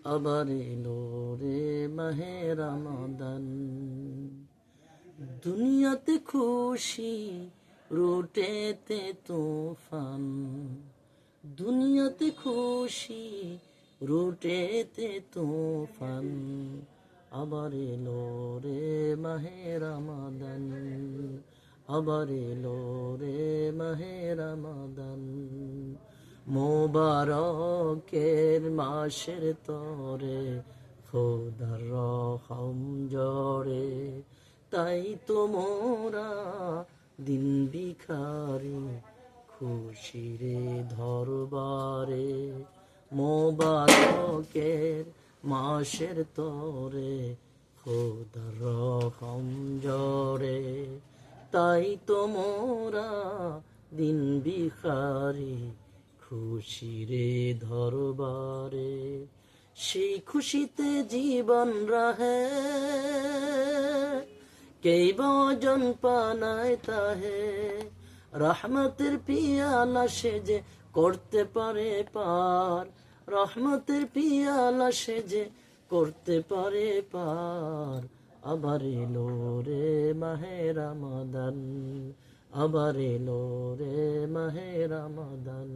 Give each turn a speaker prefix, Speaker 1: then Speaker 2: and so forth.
Speaker 1: আবার এলো রে মাহে রমাদান। দুনিয়াতে খুশি, রোটেতে তুফান। দুনিয়াতে খুশি, রোটেতে তুফান। আবার এলো রে মাহে রমাদান। আবার এলো রে মাহে রমাদান। মোবারকের মাসের তরে খোদার রহম জড়ে। তাই তো মোরা দিন ভিখারি, খুশিরে ধরবারে। মোবারকের মাসের তরে খোদার রহম জড়ে। তাই তো মোরা দিন ভিখারি, খুশিরে ধরবারে। সেই খুশিতে জীবন রাহে, কেই বজন পানায় তাহে। রহমতের পিয়ালা সেজে করতে পারে পার। রহমতের পিয়ালা সেজে করতে পারে পার। আবার এলো রে মাহে রমাদান। আবার এলো রে মাহে রমাদান।